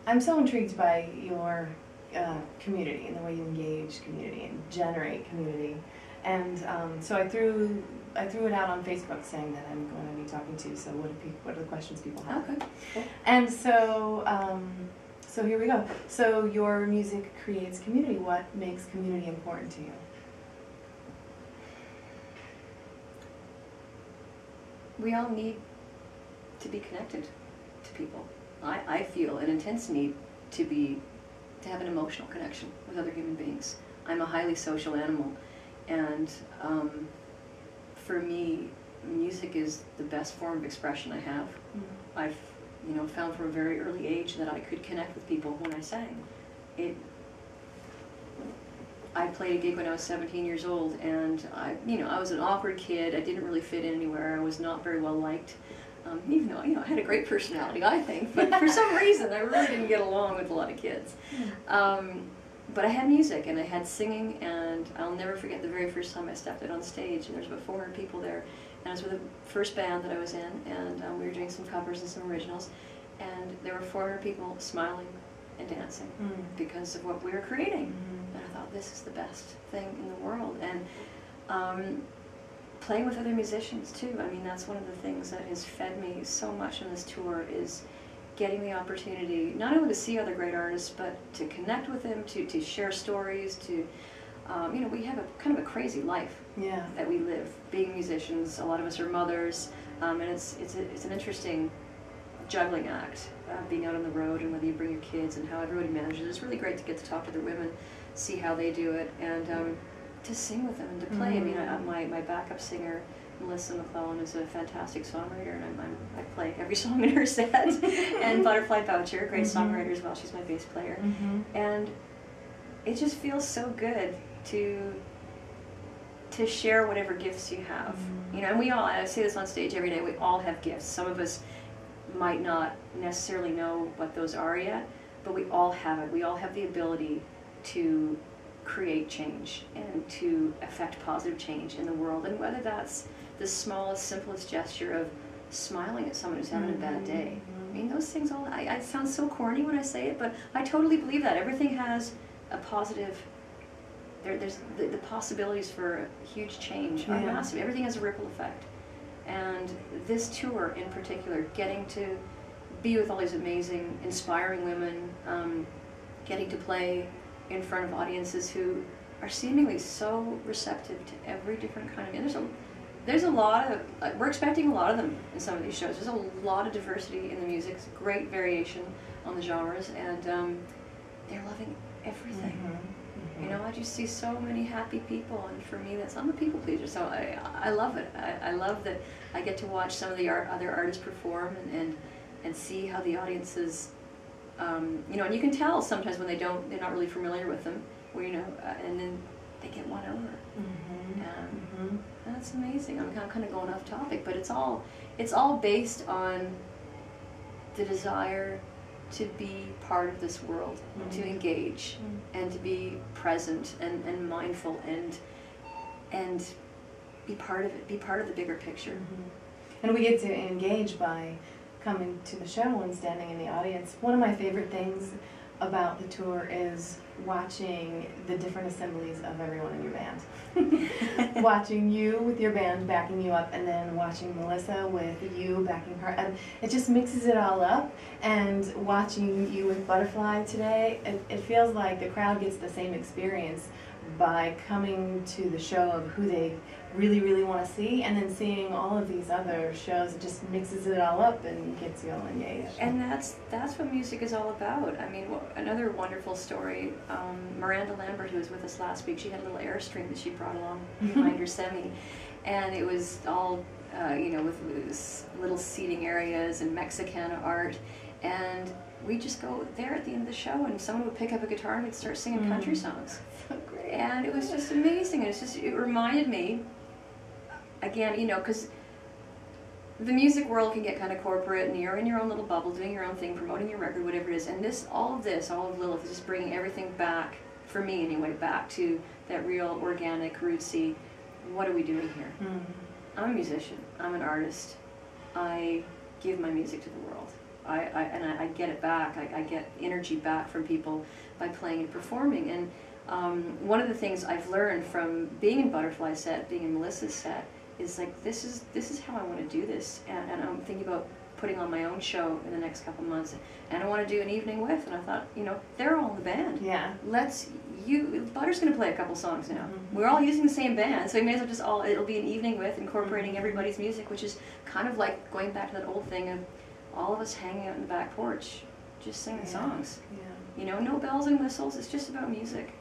I'm so intrigued by your community and the way you engage community and generate community. And so I threw it out on Facebook saying that I'm going to be talking to you. So what are the questions people have? Okay. Cool. And so so here we go. So your music creates community. What makes community important to you? We all need to be connected to people. I feel an intense need to have an emotional connection with other human beings. I'm a highly social animal, and for me, music is the best form of expression I have. I've found from a very early age that I could connect with people when I sang. I played a gig when I was 17 years old, and I was an awkward kid. I didn't really fit in anywhere. I was not very well liked, even though I had a great personality, I think. But for some reason, I really didn't get along with a lot of kids. But I had music and I had singing, and I'll never forget the very first time I stepped out on stage. And there was about 400 people there, and I was with the first band that I was in, and we were doing some covers and some originals, and there were 400 people smiling and dancing because of what we were creating. And I thought, this is the best thing in the world. And playing with other musicians too. I mean, that's one of the things that has fed me so much on this tour, is getting the opportunity not only to see other great artists, but to connect with them, to share stories, to we have a kind of a crazy life that we live, being musicians. A lot of us are mothers, and it's an interesting juggling act, being out on the road, and whether you bring your kids and how everybody manages. It's really great to get to talk to the women, see how they do it, and to sing with them and to play. I mean, my backup singer, McLachlan, is a fantastic songwriter, and I play every song in her set. And Butterfly Boucher, great songwriter as well. She's my bass player, and it just feels so good to share whatever gifts you have. And we all, I say this on stage every day, we all have gifts. Some of us might not necessarily know what those are yet, but we all have it. We all have the ability to create change and to affect positive change in the world. And whether that's the smallest, simplest gesture of smiling at someone who's having a bad day. I mean, those things all, I sound so corny when I say it, but I totally believe that. Everything has a positive, there's the possibilities for huge change are massive. Everything has a ripple effect. And this tour in particular, getting to be with all these amazing, inspiring women, getting to play in front of audiences who are seemingly so receptive to every different kind of, and there's a lot of, we're expecting a lot of them in some of these shows. There's a lot of diversity in the music, it's great variation on the genres, and they're loving everything. I just see so many happy people, and for me, I'm a people pleaser, so I love it. I love that I get to watch some of the other artists perform and see how the audiences, and you can tell sometimes when they're not really familiar with them, where and then they get won over. And that's amazing. I'm kind of going off topic, but it's all based on the desire to be part of this world, to engage, and to be present and mindful and be part of it, be part of the bigger picture. And we get to engage by coming to the show and standing in the audience. One of my favorite things about the tour is watching the different assemblies of everyone in your band. Watching you with your band backing you up, and then watching Melissa with you backing her, and it just mixes it all up. And watching you with Butterfly today, it feels like the crowd gets the same experience by coming to the show of who they really, really want to see, and then seeing all of these other shows. It just mixes it all up and gets you all engaged. And that's what music is all about. I mean, another wonderful story, Miranda Lambert, who was with us last week, she had a little Airstream that she brought along behind her semi, and it was all, with little seating areas and Mexicana art, and we just go there at the end of the show, and someone would pick up a guitar and we'd start singing country songs. So great. And it was just amazing. It reminded me, again, because the music world can get kind of corporate, and you're in your own little bubble, doing your own thing, promoting your record, whatever it is. And all of Lilith is just bringing everything back, for me anyway, back to that real, organic, rootsy, what are we doing here? I'm a musician. I'm an artist. I give my music to the world. I get it back. I get energy back from people by playing and performing. And one of the things I've learned from being in Butterfly's set, being in Melissa's set, is like this is how I want to do this. And I'm thinking about putting on my own show in the next couple months, and I want to do an evening with. And I thought, you know, they're all in the band. Yeah. Butter's going to play a couple songs now. We're all using the same band, so we may as well just it'll be an evening with, incorporating everybody's music, which is kind of like going back to that old thing of all of us hanging out in the back porch, just singing songs. Yeah. You know, no bells and whistles, it's just about music.